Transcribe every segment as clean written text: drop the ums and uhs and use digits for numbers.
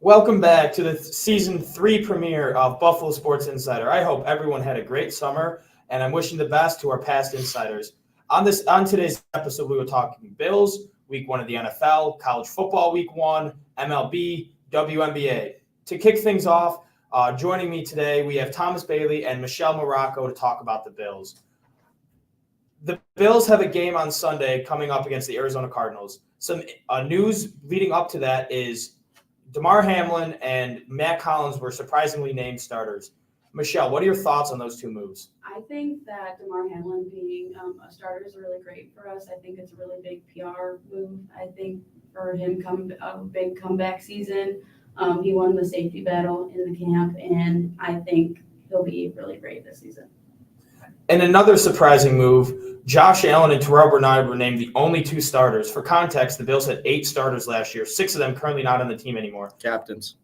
Welcome back to the season 3 premiere of Buffalo Sports Insider. I hope everyone had a great summer, and I'm wishing the best to our past insiders. On today's episode, we were talking Bills, Week 1 of the NFL, college football Week 1, MLB, WNBA. To kick things off, joining me today, we have Thomas Bailey and Michelle Morocco to talk about the Bills. The Bills have a game on Sunday coming up against the Arizona Cardinals. Some news leading up to that is Damar Hamlin and Matt Collins were surprisingly named starters. Michelle, what are your thoughts on those two moves? I think that Damar Hamlin being a starter is really great for us. I think it's a really big PR move. I think for him a big comeback season. He won the safety battle in the camp, and I think he'll be really great this season. And another surprising move, Josh Allen and Terrell Bernard were named the only two starters. For context, the Bills had 8 starters last year, 6 of them currently not on the team anymore. Captains.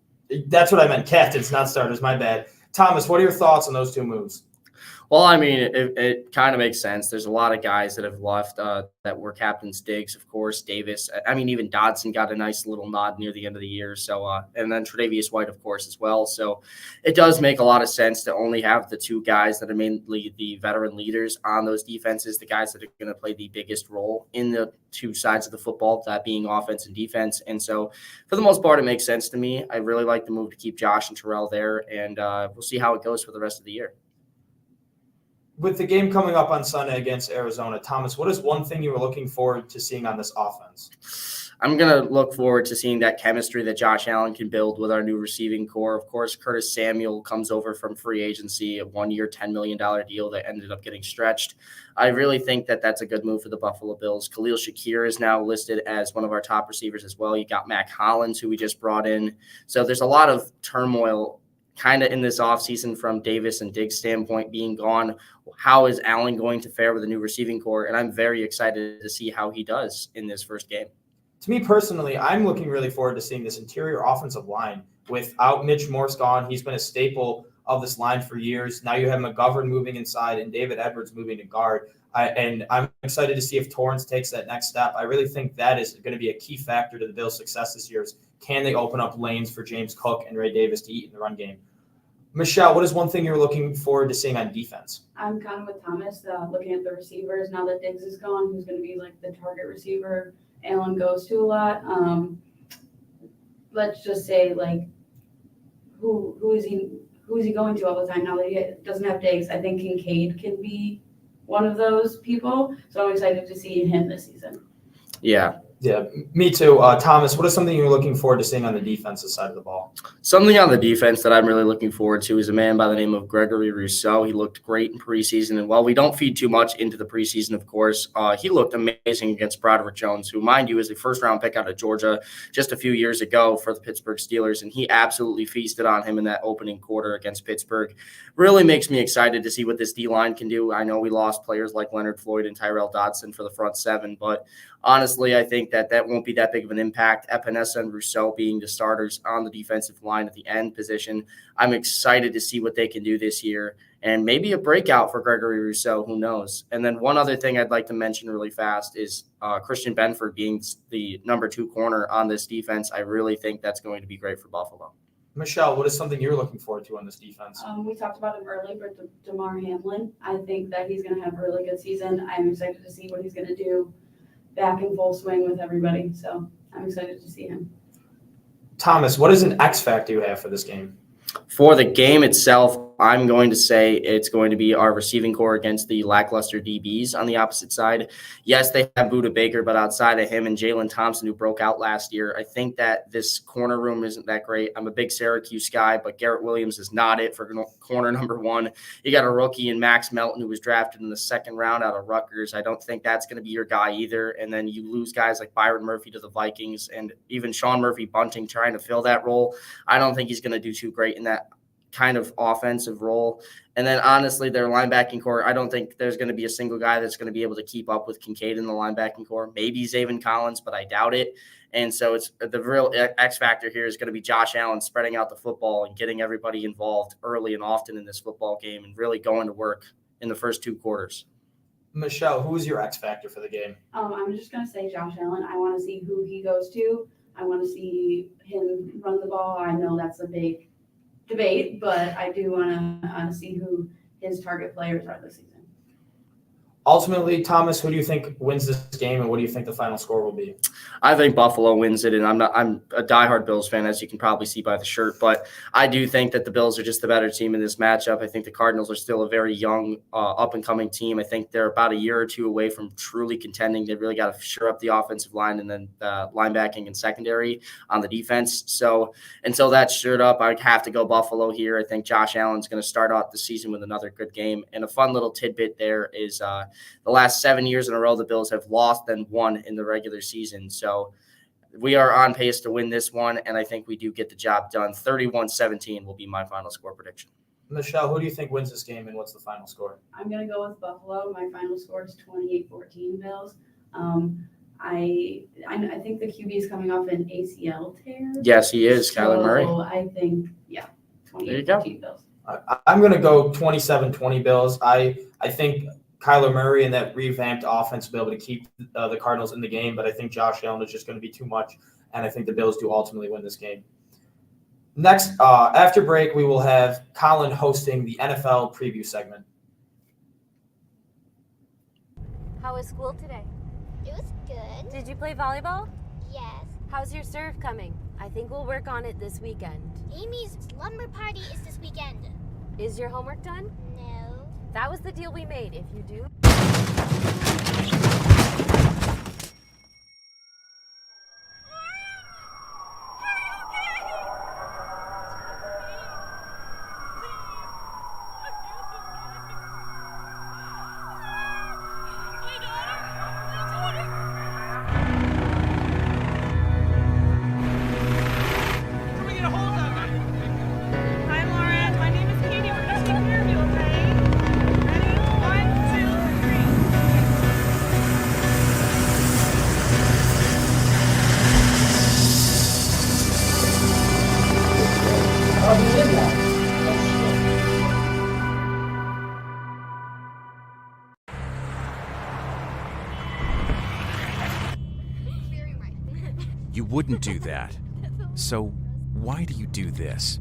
That's what I meant, captains, not starters, my bad. Thomas, what are your thoughts on those two moves? Well, I mean, it kind of makes sense. There's a lot of guys that have left that were captains. Diggs, of course, Davis. I mean, even Dodson got a nice little nod near the end of the year. So, and then Tre'Davious White, of course, as well. So it does make a lot of sense to only have the two guys that are mainly the veteran leaders on those defenses, the guys that are going to play the biggest role in the two sides of the football, that being offense and defense. And so for the most part, it makes sense to me. I really like the move to keep Josh and Terrell there, and we'll see how it goes for the rest of the year. With the game coming up on Sunday against Arizona, Thomas, what is one thing you were looking forward to seeing on this offense? I'm going to look forward to seeing that chemistry that Josh Allen can build with our new receiving core. Of course, Curtis Samuel comes over from free agency, a 1-year, $10 million deal that ended up getting stretched. I really think that that's a good move for the Buffalo Bills. Khalil Shakir is now listed as one of our top receivers as well. You got Matt Collins, who we just brought in. So there's a lot of turmoil kind of in this offseason from Davis and Diggs' standpoint being gone. How is Allen going to fare with the new receiving core? And I'm very excited to see how he does in this first game. To me personally, I'm looking really forward to seeing this interior offensive line. Without Mitch Morse gone, he's been a staple of this line for years. Now you have McGovern moving inside and David Edwards moving to guard. And I'm excited to see if Torrance takes that next step. I really think that is going to be a key factor to the Bills' success this year is can they open up lanes for James Cook and Ray Davis to eat in the run game? Michelle, what is one thing you're looking forward to seeing on defense? I'm kind of with Thomas, looking at the receivers. Now that Diggs is gone, who's going to be like the target receiver Allen goes to a lot. Let's just say like who is he going to all the time now that he doesn't have Diggs? I think Kincaid can be one of those people. So I'm excited to see him this season. Yeah, me too. Thomas, what is something you're looking forward to seeing on the defensive side of the ball? Something on the defense that I'm really looking forward to is a man by the name of Gregory Rousseau. He looked great in preseason. And while we don't feed too much into the preseason, of course, he looked amazing against Broderick Jones, who, mind you, is a first-round pick out of Georgia just a few years ago for the Pittsburgh Steelers. And he absolutely feasted on him in that opening quarter against Pittsburgh. Really makes me excited to see what this D-line can do. I know we lost players like Leonard Floyd and Tyrell Dodson for the front seven, but honestly, I think that won't be that big of an impact. Epinesa and Rousseau being the starters on the defensive line at the end position. I'm excited to see what they can do this year and maybe a breakout for Gregory Rousseau, who knows. And then one other thing I'd like to mention really fast is Christian Benford being the number 2 corner on this defense. I really think that's going to be great for Buffalo. Michelle, what is something you're looking forward to on this defense? We talked about him earlier, but Damar Hamlin, I think that he's going to have a really good season. I'm excited to see what he's going to do back in full swing with everybody. So I'm excited to see him. Thomas, what is an X factor you have for this game? For the game itself, I'm going to say it's going to be our receiving core against the lackluster DBs on the opposite side. Yes, they have Budda Baker, but outside of him and Jalen Thompson, who broke out last year, I think that this corner room isn't that great. I'm a big Syracuse guy, but Garrett Williams is not it for corner number 1. You got a rookie in Max Melton, who was drafted in the 2nd round out of Rutgers. I don't think that's going to be your guy either. And then you lose guys like Byron Murphy to the Vikings and even Sean Murphy-Bunting trying to fill that role. I don't think he's going to do too great in that kind of offensive role. And then honestly, their linebacking core, I don't think there's going to be a single guy that's going to be able to keep up with Kincaid in the linebacking core. Maybe Zaven Collins, but I doubt it. And so it's the real X factor here is going to be Josh Allen spreading out the football and getting everybody involved early and often in this football game and really going to work in the first 2 quarters. Michelle, who is your X factor for the game? I'm just going to say Josh Allen. I want to see who he goes to. I want to see him run the ball. I know that's a big debate, but I do want to see who his target players are this season. Ultimately, Thomas, who do you think wins this game, and what do you think the final score will be? I think Buffalo wins it, and I'm a diehard Bills fan, as you can probably see by the shirt. But I do think that the Bills are just the better team in this matchup. I think the Cardinals are still a very young, up-and-coming team. I think they're about a year or two away from truly contending. They've really got to shore up the offensive line and then linebacking and secondary on the defense. So until that's shored up, I'd have to go Buffalo here. I think Josh Allen's going to start out the season with another good game. And a fun little tidbit there is the last 7 years in a row, the Bills have lost and won in the regular season. So we are on pace to win this one, and I think we do get the job done. 31-17 will be my final score prediction. Michelle, who do you think wins this game, and what's the final score? I'm going to go with Buffalo. My final score is 28-14 Bills. I think the QB is coming off an ACL tear. Yes, he is, Kyler Murray. So I think, 28-14 Bills. I'm going to go 27-20 Bills. I think Kyler Murray and that revamped offense will be able to keep the Cardinals in the game, but I think Josh Allen is just going to be too much, and I think the Bills do ultimately win this game. Next, after break, we will have Colin hosting the NFL preview segment. How was school today? It was good. Did you play volleyball? Yes. How's your serve coming? I think we'll work on it this weekend. Amy's slumber party is this weekend. Is your homework done? No. That was the deal we made. If you do... Hi, Lauren. My name is Katie. We're gonna take care of you, okay? Ready? 1, 2, 3. Very right. You wouldn't do that. So why do you do this?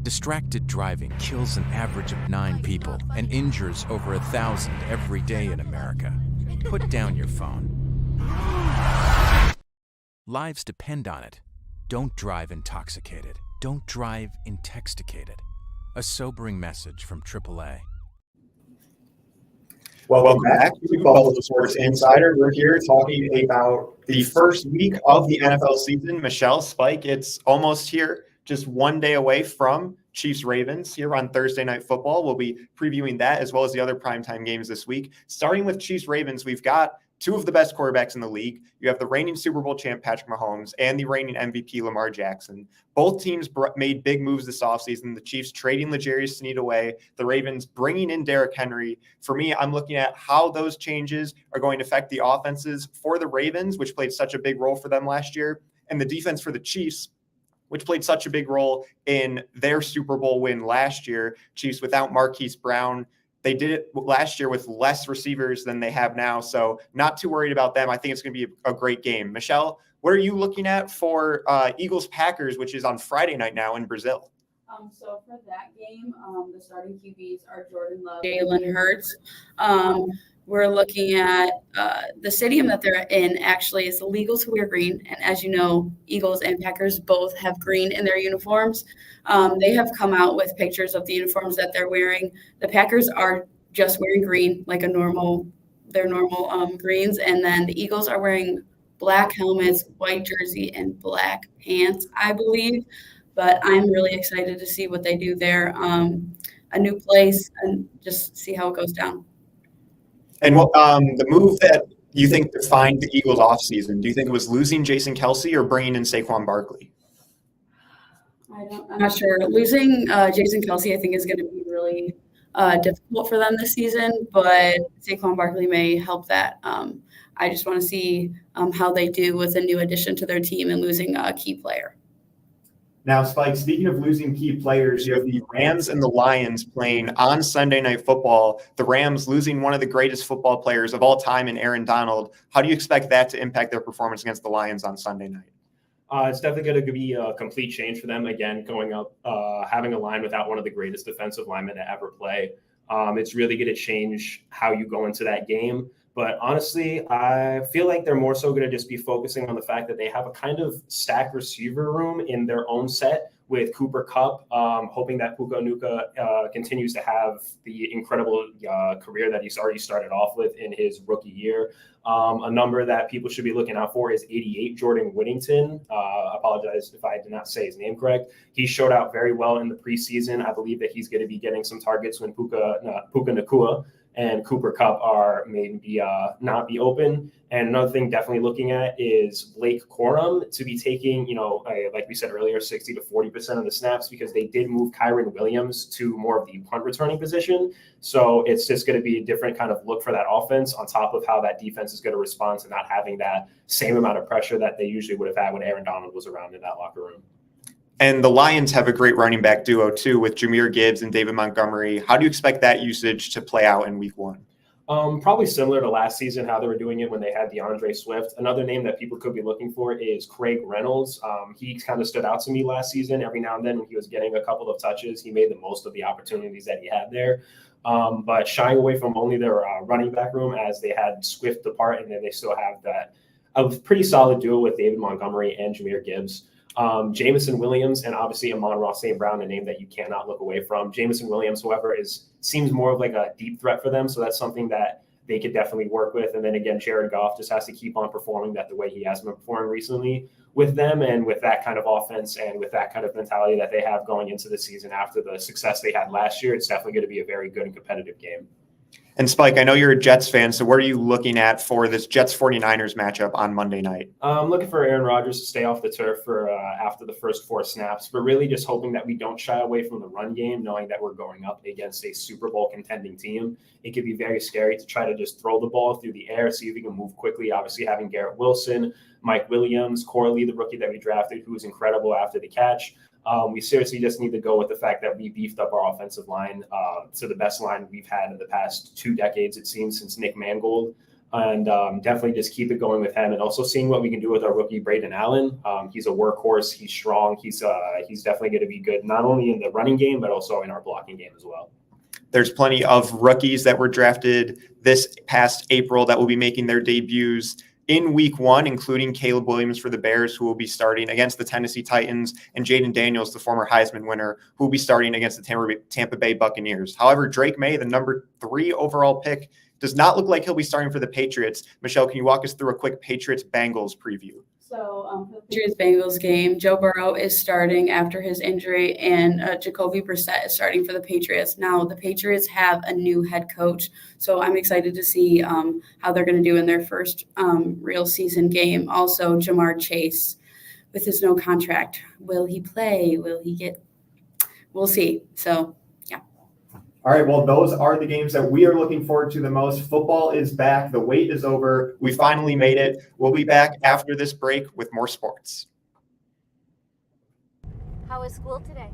Distracted driving kills an average of 9 people and injures over 1,000 every day in America. Put down your phone. Lives depend on it. Don't drive intoxicated. Don't drive intoxicated. A sobering message from AAA. Welcome back to Buffalo Sports Insider. We're here talking about the first week of the NFL season. Michelle, Spike, it's almost here, just one day away from Chiefs-Ravens here on Thursday Night Football. We'll be previewing that as well as the other primetime games this week. Starting with Chiefs-Ravens, we've got two of the best quarterbacks in the league. You have the reigning Super Bowl champ Patrick Mahomes and the reigning MVP Lamar Jackson. Both teams made big moves this offseason. The Chiefs trading L'Jarius Sneed away, the Ravens bringing in Derrick Henry. For me, I'm looking at how those changes are going to affect the offenses for the Ravens, which played such a big role for them last year, and the defense for the Chiefs, which played such a big role in their Super Bowl win last year. Chiefs without Marquise Brown. They did it last year with less receivers than they have now, so not too worried about them. I think it's going to be a great game. Michelle, what are you looking at for Eagles-Packers, which is on Friday night now in Brazil? So for that game, the starting QBs are Jordan Love, Jalen Hurts. We're looking at the stadium that they're in actually is the Eagles who wear green. And as you know, Eagles and Packers both have green in their uniforms. They have come out with pictures of the uniforms that they're wearing. The Packers are just wearing green, like their normal greens. And then the Eagles are wearing black helmets, white jersey, and black pants, I believe. But I'm really excited to see what they do there. A new place and just see how it goes down. And what the move that you think defined the Eagles offseason, do you think it was losing Jason Kelce or bringing in Saquon Barkley? I'm not sure. Losing Jason Kelce, I think, is going to be really difficult for them this season, but Saquon Barkley may help that. I just want to see how they do with a new addition to their team and losing a key player. Now, Spike, speaking of losing key players, you have the Rams and the Lions playing on Sunday Night Football. The Rams losing one of the greatest football players of all time in Aaron Donald. How do you expect that to impact their performance against the Lions on Sunday night? It's definitely going to be a complete change for them. Again, going up, having a line without one of the greatest defensive linemen to ever play. It's really going to change how you go into that game. But honestly, I feel like they're more so going to just be focusing on the fact that they have a kind of stacked receiver room in their own set with Cooper Kupp, hoping that Puka Nacua continues to have the incredible career that he's already started off with in his rookie year. A number that people should be looking out for is 88, Jordan Whittington. Apologize if I did not say his name correct. He showed out very well in the preseason. I believe that he's going to be getting some targets when Puka Nacua and Cooper Kupp are maybe not be open. And another thing definitely looking at is Blake Corum to be taking, like we said earlier, 60 to 40% of the snaps, because they did move Kyron Williams to more of the punt returning position. So it's just going to be a different kind of look for that offense, on top of how that defense is going to respond to not having that same amount of pressure that they usually would have had when Aaron Donald was around in that locker room. And the Lions have a great running back duo too, with Jahmyr Gibbs and David Montgomery. How do you expect that usage to play out in week one? Probably similar to last season, how they were doing it when they had DeAndre Swift. Another name that people could be looking for is Craig Reynolds. He kind of stood out to me last season. Every now and then when he was getting a couple of touches, he made the most of the opportunities that he had there. But shying away from only their running back room, as they had Swift depart, and then they still have that a pretty solid duo with David Montgomery and Jahmyr Gibbs. Jameson Williams and obviously Amon-Ra St. Brown, a name that you cannot look away from. Jameson Williams, however, seems more of like a deep threat for them, so that's something that they could definitely work with. And then again, Jared Goff just has to keep on performing that the way he has been performing recently with them, and with that kind of offense and with that kind of mentality that they have going into the season after the success they had last year. It's definitely going to be a very good and competitive game. And Spike, I know you're a Jets fan, so what are you looking at for this Jets 49ers matchup on Monday night? I'm looking for Aaron Rodgers to stay off the turf for after the first 4 snaps, but really just hoping that we don't shy away from the run game, knowing that we're going up against a Super Bowl contending team. It could be very scary to try to just throw the ball through the air, see if we can move quickly. Obviously, having Garrett Wilson, Mike Williams, Corley, the rookie that we drafted, who was incredible after the catch. We seriously just need to go with the fact that we beefed up our offensive line to the best line we've had in the past 2 decades, it seems, since Nick Mangold. And definitely just keep it going with him, and also seeing what we can do with our rookie Braden Allen. He's a workhorse. He's strong. He's definitely going to be good, not only in the running game, but also in our blocking game as well. There's plenty of rookies that were drafted this past April that will be making their debuts in week one, including Caleb Williams for the Bears, who will be starting against the Tennessee Titans, and Jaden Daniels, the former Heisman winner, who will be starting against the Tampa Bay Buccaneers. However, Drake May, the number 3 overall pick, does not look like he'll be starting for the Patriots. Michelle, can you walk us through a quick Patriots-Bengals preview? So for the Patriots-Bengals game, Joe Burrow is starting after his injury, and Jacoby Brissett is starting for the Patriots. Now, the Patriots have a new head coach, so I'm excited to see how they're going to do in their first real season game. Also, Jamar Chase, with his no contract. Will he play? Will he get – we'll see. So, yeah. All right, well, those are the games that we are looking forward to the most. Football is back. The wait is over. We finally made it. We'll be back after this break with more sports. How was school today?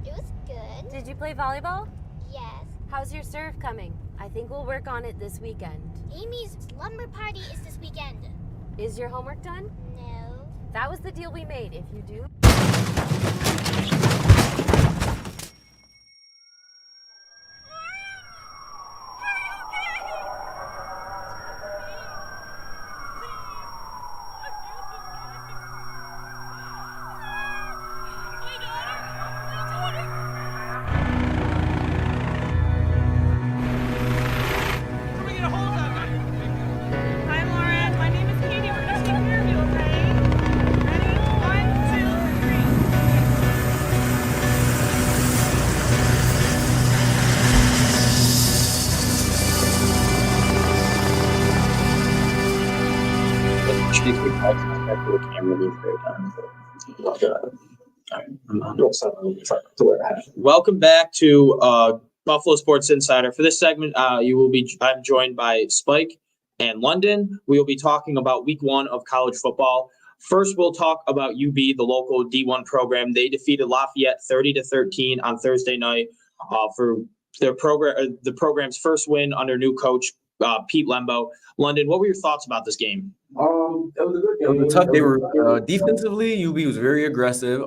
It was good. Did you play volleyball? Yes. How's your serve coming? I think we'll work on it this weekend. Amy's lumber party is this weekend. Is your homework done? No. That was the deal we made. If you do... Hi, Lauren. My name is Katie. We're going to take care of you, okay? Ready? 1, 2, 3. Welcome back to Buffalo Sports Insider. For this segment, I'm joined by Spike and London. We will be talking about week 1 of college football. First, we'll talk about UB, the local D1 program. They defeated Lafayette 30-13 on Thursday night for their program, the program's first win under new coach Pete Lembo. London, what were your thoughts about this game? It was a good game. It was tough. They were defensively. UB was very aggressive.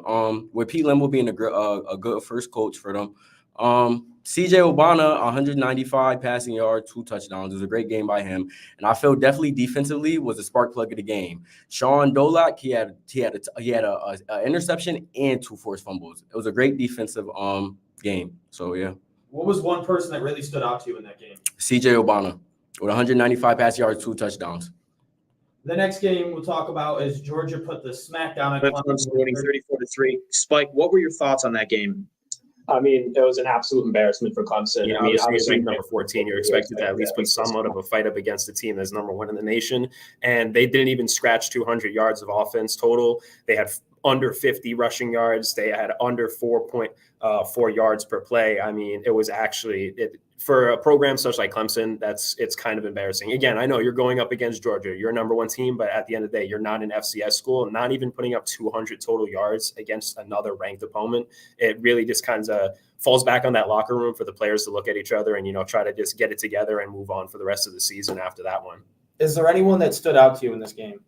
With Pete Lembo being a good first coach for them. CJ Obana, 195 passing yards, 2 touchdowns. It was a great game by him, and I feel definitely defensively was a spark plug of the game. Sean Dolak, he had a interception and 2 forced fumbles. It was a great defensive game. So yeah. What was one person that really stood out to you in that game? CJ Obana with 195 pass yards, 2 touchdowns. The next game we'll talk about is Georgia put the smack down at Clemson, winning 34-3. Spike, what were your thoughts on that game? I mean, it was an absolute embarrassment for Clemson. Yeah, I mean, obviously number 14, you're expected to at least put somewhat of a fight up against the team that's number 1 in the nation. And they didn't even scratch 200 yards of offense total. They had under 50 rushing yards. They had under 4.4 yards per play. I mean, it was actually for a program such like Clemson, it's kind of embarrassing. Again, I know you're going up against Georgia. You're a number 1 team, but at the end of the day, you're not an FCS school. Not even putting up 200 total yards against another ranked opponent. It really just kind of falls back on that locker room for the players to look at each other and, try to just get it together and move on for the rest of the season after that one. Is there anyone that stood out to you in this game?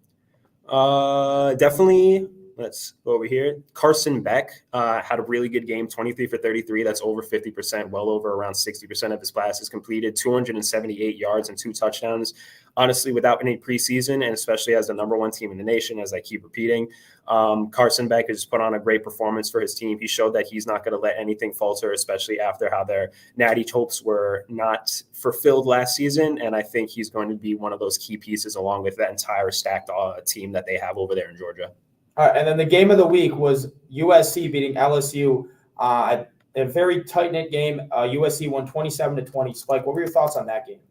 Definitely. Let's go over here. Carson Beck had a really good game, 23 for 33. That's over 50%, well over around 60% of his passes completed, 278 yards and 2 touchdowns. Honestly, without any preseason, and especially as the number 1 team in the nation, as I keep repeating, Carson Beck has put on a great performance for his team. He showed that he's not going to let anything falter, especially after how their natty hopes were not fulfilled last season. And I think he's going to be one of those key pieces along with that entire stacked team that they have over there in Georgia. All right, and then the game of the week was USC beating LSU. A very tight-knit game. USC won 27-20. Spike, what were your thoughts on that game?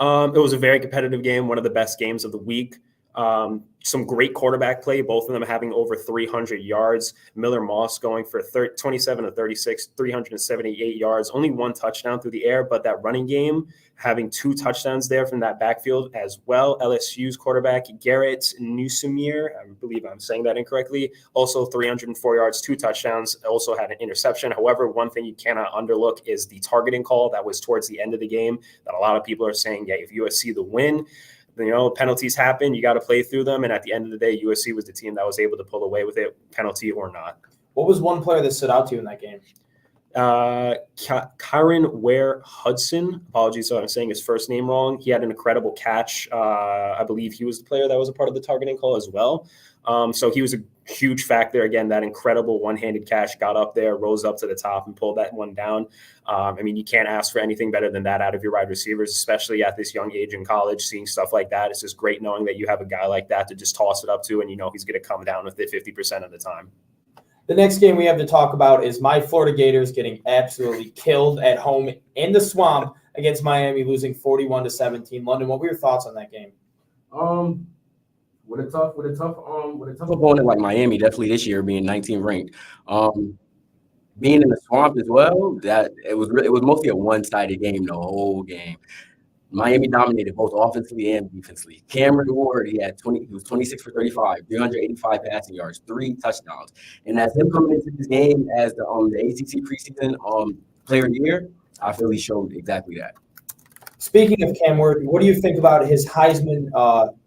It was a very competitive game, one of the best games of the week. Some great quarterback play, both of them having over 300 yards. Miller Moss going for 27 of 36, 378 yards, only 1 touchdown through the air, but that running game having 2 touchdowns there from that backfield as well. LSU's quarterback, Garrett Newsomere, I believe I'm saying that incorrectly, also 304 yards, 2 touchdowns, also had an interception. However, one thing you cannot underlook is the targeting call that was towards the end of the game that a lot of people are saying, yeah, if USC the win, penalties happen. You got to play through them. And at the end of the day, USC was the team that was able to pull away with it, penalty or not. What was one player that stood out to you in that game? Kyron Ware Hudson. Apologies if I'm saying his first name wrong. He had an incredible catch. I believe he was the player that was a part of the targeting call as well. So he was a huge factor. Again, that incredible one-handed catch, got up there, rose up to the top and pulled that one down. I mean, you can't ask for anything better than that out of your wide receivers, especially at this young age in college, seeing stuff like that. It's just great knowing that you have a guy like that to just toss it up to, and he's going to come down with it 50% of the time. The next game we have to talk about is my Florida Gators getting absolutely killed at home in the swamp against Miami, losing 41-17. London, what were your thoughts on that game? With a tough opponent like Miami, definitely this year being 19th ranked, being in the swamp as well, that it was mostly a one-sided game the whole game. Miami dominated both offensively and defensively. Cameron Ward, he was 26 for 35, 385 passing yards, 3 touchdowns. And as him coming into this game as the ACC preseason player of the year, I feel he showed exactly that. Speaking of Cam Ward, what do you think about his Heisman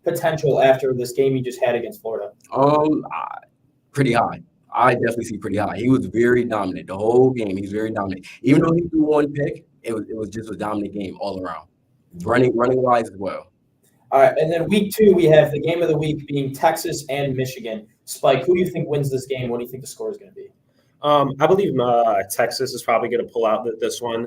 potential after this game he just had against Florida? Pretty high. I definitely see pretty high. He was very dominant the whole game. He's very dominant. Even though he threw 1 pick, it was just a dominant game all around. Running wise as well. All right, and then week 2, we have the game of the week being Texas and Michigan. Spike, who do you think wins this game? What do you think the score is going to be? I believe Texas is probably going to pull out this one.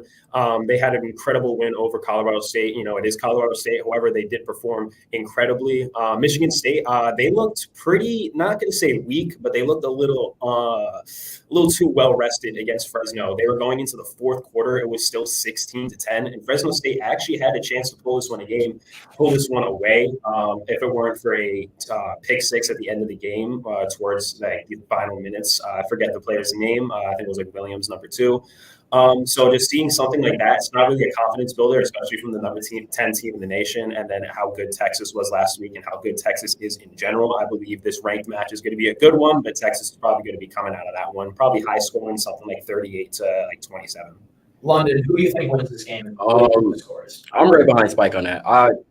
They had an incredible win over Colorado State. It is Colorado State. However, they did perform incredibly. Michigan State, they looked pretty, not going to say weak, but they looked a little too well rested against Fresno. They were going into the 4th quarter. It was still 16-10, and Fresno State actually had a chance to pull this one away. If it weren't for a pick 6 at the end of the game towards the final minutes. I forget the player's name. I think it was like Williams, number 2. So just seeing something like that, it's not really a confidence builder, especially from the number 10 team in the nation, and then how good Texas was last week and how good Texas is in general. I believe this ranked match is going to be a good one, but Texas is probably going to be coming out of that one, probably high scoring, something like 38 to like 27. London, who do you think wins this game? I'm right behind Spike on that.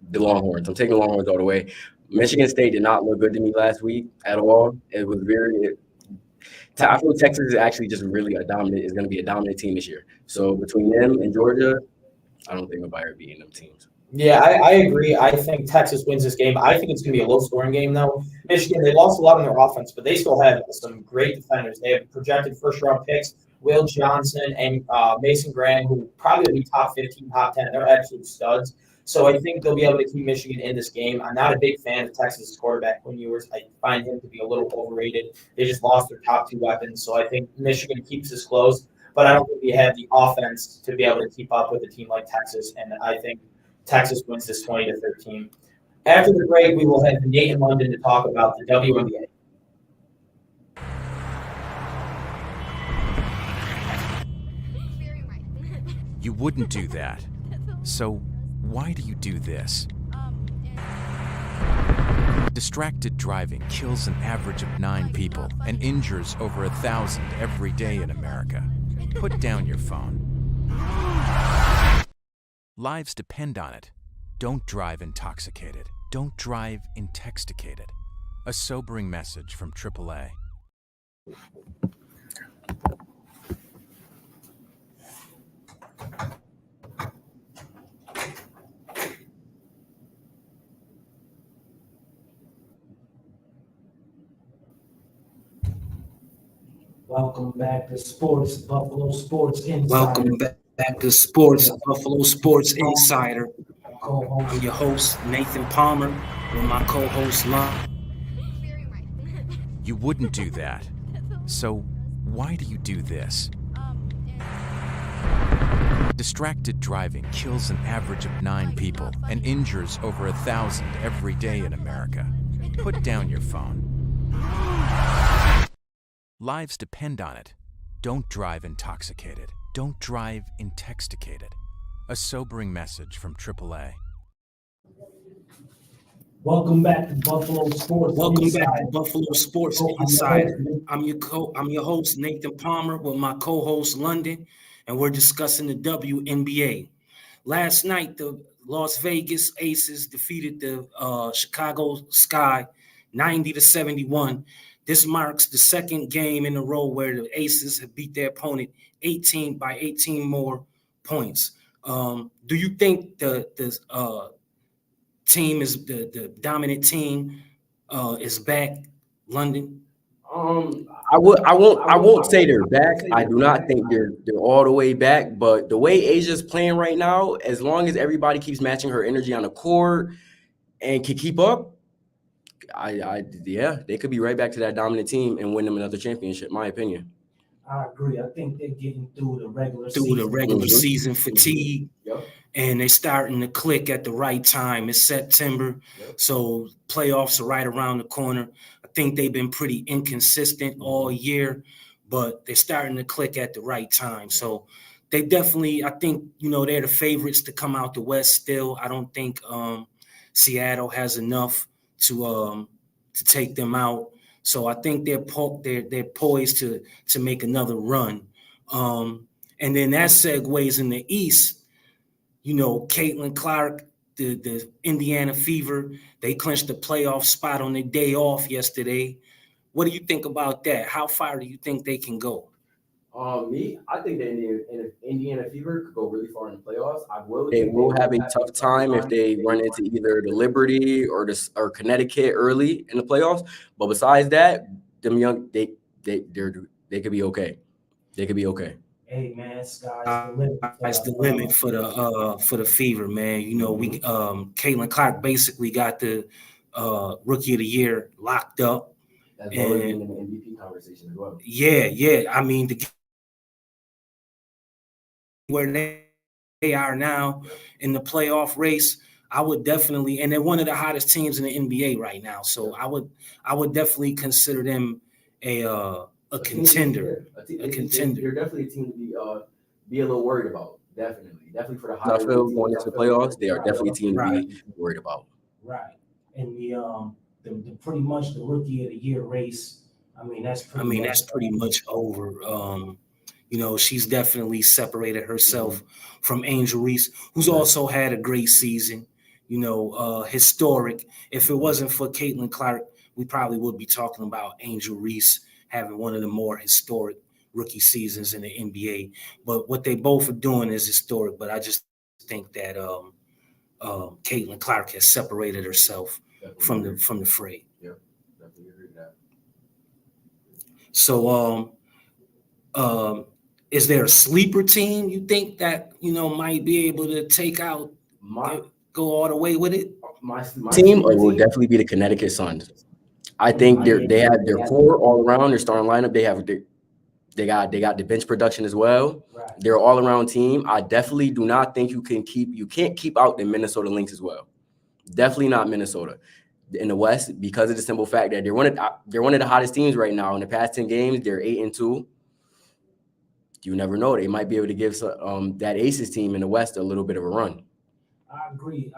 The Longhorns. I'm taking the Longhorns all the way. Michigan State did not look good to me last week at all. It was I feel Texas is actually just really is going to be a dominant team this year. So between them and Georgia, I don't think nobody are beating them teams. Yeah, I agree. I think Texas wins this game. I think it's going to be a low-scoring game, though. Michigan, they lost a lot on their offense, but they still have some great defenders. They have projected first-round picks, Will Johnson and Mason Graham, who probably will be top 15, top 10. They're absolute studs. So I think they'll be able to keep Michigan in this game. I'm not a big fan of Texas quarterback Quinn Ewers. I find him to be a little overrated. They just lost their top two weapons, so I think Michigan keeps this close. But I don't think we have the offense to be able to keep up with a team like Texas, and I think Texas wins this 20-13. After the break, we will have Nate and London to talk about the WNBA. You wouldn't do that. So why do you do this? Distracted driving kills an average of 9 people and injures over 1,000 every day in America. Put down your phone. Lives depend on it. Don't drive intoxicated. Don't drive intoxicated. A sobering message from AAA. Welcome back to Sports Buffalo Sports Insider. Welcome back to Sports Buffalo Sports Insider. I'm your host, Nathan Palmer, with my co-host, Lon. You wouldn't do that. So why do you do this? Distracted driving kills an average of 9 people and injures over 1,000 every day in America. Put down your phone. Lives depend on it. Don't drive intoxicated. Don't drive intoxicated. A sobering message from AAA. Welcome back to Buffalo Sports. Welcome back to Buffalo Sports Insider. I'm your host, Nathan Palmer, with my co-host, London, and we're discussing the WNBA. Last night, the Las Vegas Aces defeated the Chicago Sky 90-71. This marks the second game in a row where the Aces have beat their opponent 18 more points. Do you think the team is the dominant team is back, London? I won't say they're back. I do not think they're all the way back. But the way Asia's playing right now, as long as everybody keeps matching her energy on the court and can keep up, they could be right back to that dominant team and win them another championship, my opinion. I agree. I think they're getting through the regular season fatigue. Yep. And they're starting to click at the right time. It's September, so playoffs are right around the corner. I think they've been pretty inconsistent all year, but they're starting to click at the right time. So they definitely, I think, they're the favorites to come out the West still. I don't think Seattle has enough to take them out. So I think they're poised to make another run. And then that segues in the East. Caitlin Clark, the Indiana Fever, they clinched the playoff spot on their day off yesterday. What do you think about that? How far do you think they can go? I think the Indiana Fever could go really far in the playoffs. They will have a tough time if they run into either the Liberty or Connecticut early in the playoffs. But besides that, them young they could be okay. They could be okay. Hey man, sky's the limit for the Fever, man. We Caitlin Clark basically got the Rookie of the Year locked up. That's already in the MVP conversation as well. Yeah. I mean, where they are now in the playoff race, I would definitely, and they're one of the hottest teams in the NBA right now. So I would definitely consider them a contender. A contender. They're definitely a team to be a little worried about. Definitely for the I higher. feel going into the playoffs, they are definitely a team to Right. be worried about. Right. And the pretty much the rookie of the year race. I mean, that's pretty much over. She's definitely separated herself from Angel Reese, who's also had a great season. Historic. If it wasn't for Caitlin Clark, we probably would be talking about Angel Reese having one of the more historic rookie seasons in the NBA. But what they both are doing is historic. But I just think that Caitlin Clark has separated herself from the fray. Yeah, definitely agree with that. So, is there a sleeper team you think that might be able to take out, go all the way with it? My team will definitely be the Connecticut Suns. I think they have their core all around their starting lineup. They got the bench production as well. Right. They're an all-around team. I definitely do not think you can't keep out the Minnesota Lynx as well. Definitely not Minnesota in the West, because of the simple fact that they're one of the hottest teams right now. In the past 10 games, they're 8-2. You never know. They might be able to give that Aces team in the West a little bit of a run. I agree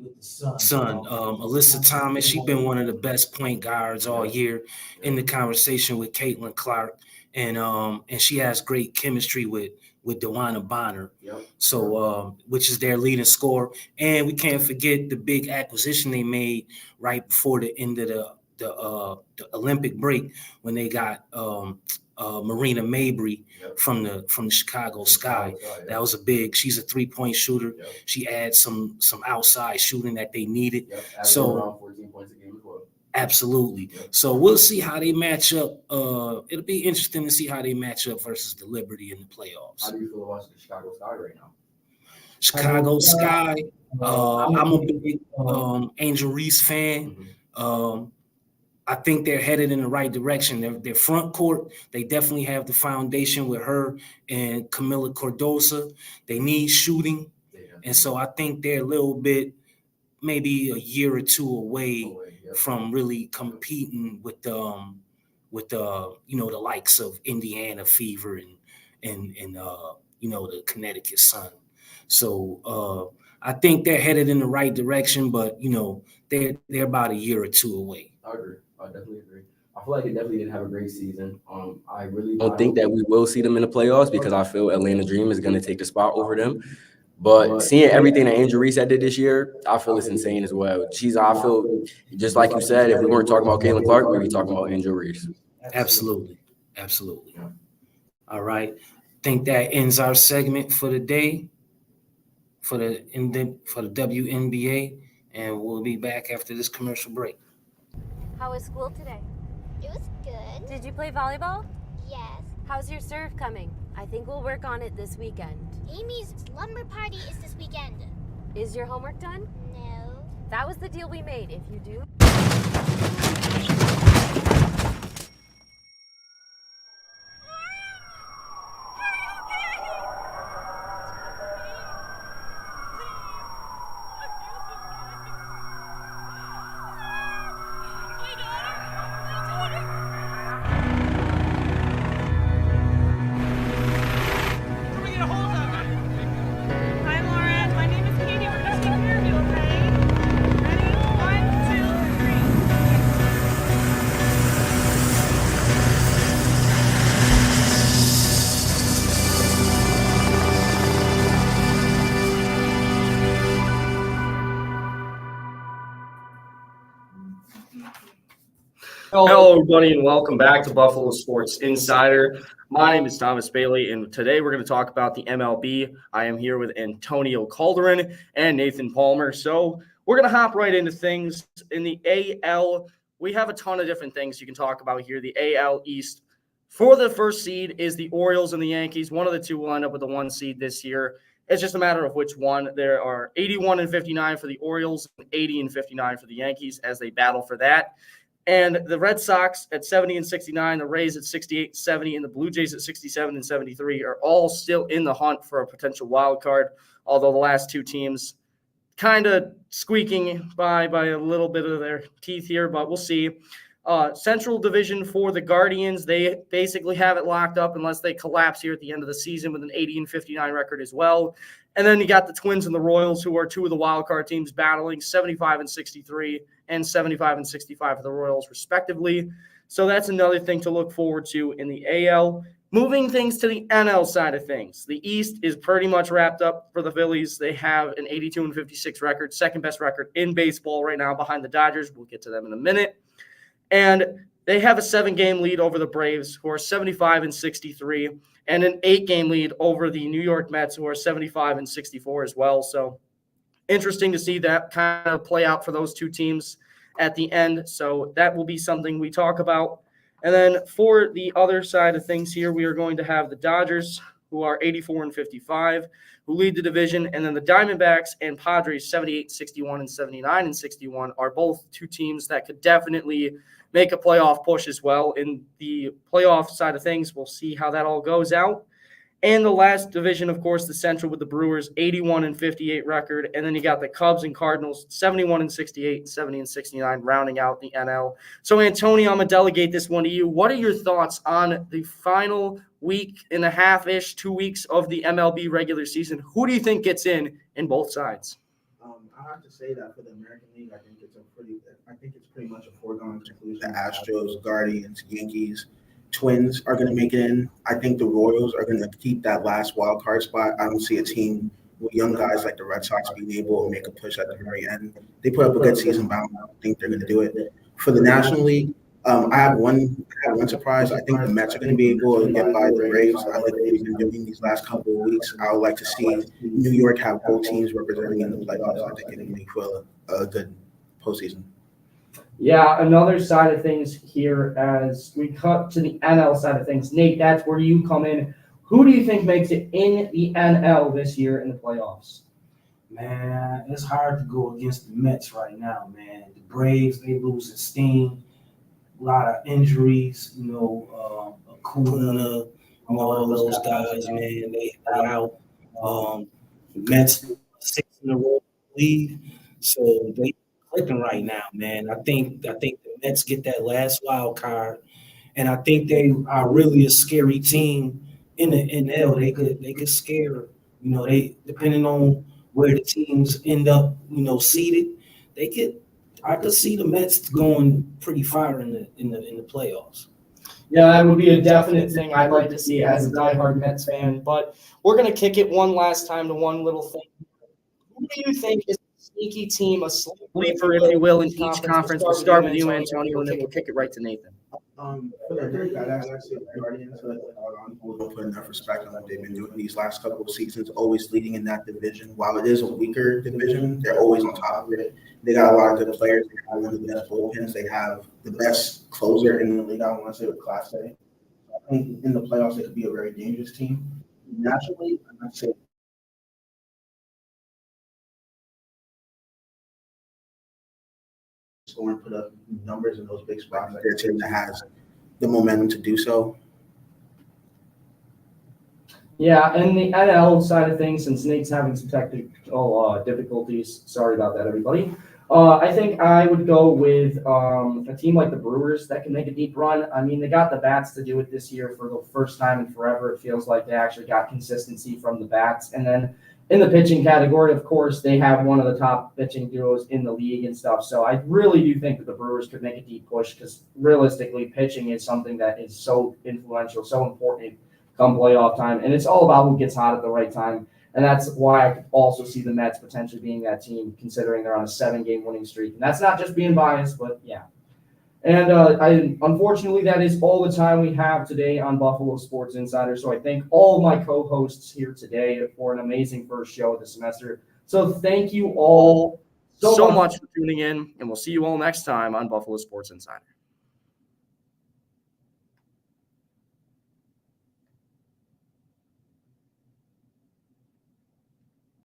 with the Suns. Alyssa Thomas, she's been one of the best point guards all year in the conversation with Caitlin Clark. And she has great chemistry with DeWanna Bonner. Yep. So which is their leading scorer. And we can't forget the big acquisition they made right before the end of the Olympic break, when they got Marina Mabry from the Chicago Sky. That was she's a 3-point shooter. Yep. She adds some outside shooting that they needed. Yep. So around 14 points a game as well. absolutely. So we'll see how they match up. It'll be interesting to see how they match up versus the Liberty in the playoffs. How do you feel about the Chicago Sky right now? Chicago Sky. I'm a big Angel Reese fan. I think they're headed in the right direction. Their front court, they definitely have the foundation with her and Camila Cordosa. They need shooting. And so I think they're a little bit, maybe a year or two away from really competing with the likes of Indiana Fever and the Connecticut Sun. So I think they're headed in the right direction, but they're about a year or two away. I agree. I definitely agree. I feel like they definitely didn't have a great season. I really don't think that we will see them in the playoffs, because I feel Atlanta Dream is going to take the spot over them. But seeing everything that Angel Reese did this year, I feel it's insane as well. I feel just like you said, if we weren't talking about Caitlin Clark, we'd be talking about Angel Reese. Absolutely. Yeah. All right. Think that ends our segment for the day for the WNBA, and we'll be back after this commercial break. How was school today? It was good. Did you play volleyball? Yes. How's your serve coming? I think we'll work on it this weekend. Amy's slumber party is this weekend. Is your homework done? No. That was the deal we made. If you do... Hi, Lauren. My name is Katie. We're gonna take care of you, okay? Ready? 1, 2, 3. Hello, everybody, and welcome back to Buffalo Sports Insider. My name is Thomas Bailey, and today we're going to talk about the MLB. I am here with Antonio Calderon and Nathan Palmer. So we're going to hop right into things. In the AL, we have a ton of different things you can talk about here. The AL East, for the first seed, is the Orioles and the Yankees. One of the two will end up with the 1 seed this year. It's just a matter of which one. There are 81-59 for the Orioles and 80-59 for the Yankees as they battle for that. And the Red Sox at 70-69, the Rays at 68-70, and the Blue Jays at 67-73 are all still in the hunt for a potential wild card, although the last two teams kind of squeaking by a little bit of their teeth here, but we'll see. Central Division for the Guardians, they basically have it locked up unless they collapse here at the end of the season with an 80-59 record as well. And then you got the Twins and the Royals, who are two of the wild card teams battling 75-63 and 75-65 for the Royals, respectively. So that's another thing to look forward to in the AL. Moving things to the NL side of things, the East is pretty much wrapped up for the Phillies. They have an 82-56 record, second best record in baseball right now behind the Dodgers. We'll get to them in a minute. And they have a 7-game lead over the Braves, who are 75-63, and an 8-game lead over the New York Mets, who are 75-64 as well. So interesting to see that kind of play out for those two teams at the end. So that will be something we talk about. And then for the other side of things here, we are going to have the Dodgers, who are 84-55, who lead the division. And then the Diamondbacks and Padres, 78-61 and 79-61, are both two teams that could definitely make a playoff push as well. In the playoff side of things, we'll see how that all goes out. And the last division, of course, the Central with the Brewers, 81-58 record. And then you got the Cubs and Cardinals, 71-68, 70-69, rounding out the NL. So, Antonio, I'm going to delegate this one to you. What are your thoughts on the final week and a half-ish, 2 weeks of the MLB regular season? Who do you think gets in both sides? I have to say that for the American League, I think it's pretty much a foregone conclusion. The Astros, Guardians, Yankees, Twins are going to make it in. I think the Royals are going to keep that last wild card spot. I don't see a team with young guys like the Red Sox being able to make a push at the very end. They put up a good season, but I don't think they're going to do it. For the National League, I have one surprise. I think the Mets are going to be able to get by the Braves. I like what they've been doing these last couple of weeks. I would like to see New York have both teams representing in the playoffs. I think it will make for a good postseason. Yeah, another side of things here as we cut to the NL side of things. Nate, that's where you come in. Who do you think makes it in the NL this year in the playoffs? Man, it's hard to go against the Mets right now, man. The Braves, they losing steam. A lot of injuries, Acuna, all those guys, man, they out. Mets 6 in a row lead, so they clicking right now, man. I think the Mets get that last wild card, and I think they are really a scary team in the NL. They could scare, they depending on where the teams end up, seated, I could see the Mets going pretty far in the playoffs. Yeah, that would be a definite thing I'd like to see as a diehard Mets fan. But we're going to kick it one last time to one little thing. Who do you think is a sneaky team, a sleeper, if you will, in each conference? We'll start with you, Antonio, and then we'll kick it right to Nathan. For the American, I'd actually say the Guardians will put enough respect on what they've been doing these last couple of seasons, always leading in that division. While it is a weaker division, they're always on top of it. They got a lot of good players. They have one of the best bullpens. They have the best closer in the league, I want to say, with Class A. I think in the playoffs, they could be a very dangerous team. Naturally, I'm not saying score and put up numbers in those big spots. They're a team that has the momentum to do so. Yeah, and the NL side of things, since Nate's having some technical difficulties, sorry about that, everybody. I think I would go with a team like the Brewers that can make a deep run. I mean, they got the bats to do it this year for the first time in forever. It feels like they actually got consistency from the bats. And then in the pitching category, of course, they have one of the top pitching duos in the league and stuff. So I really do think that the Brewers could make a deep push because realistically, pitching is something that is so influential, so important come playoff time. And it's all about who gets hot at the right time. And that's why I could also see the Mets potentially being that team, considering they're on a 7-game winning streak. And that's not just being biased, but yeah. And unfortunately, that is all the time we have today on Buffalo Sports Insider. So I thank all of my co-hosts here today for an amazing first show of the semester. So thank you all so much for tuning in, and we'll see you all next time on Buffalo Sports Insider.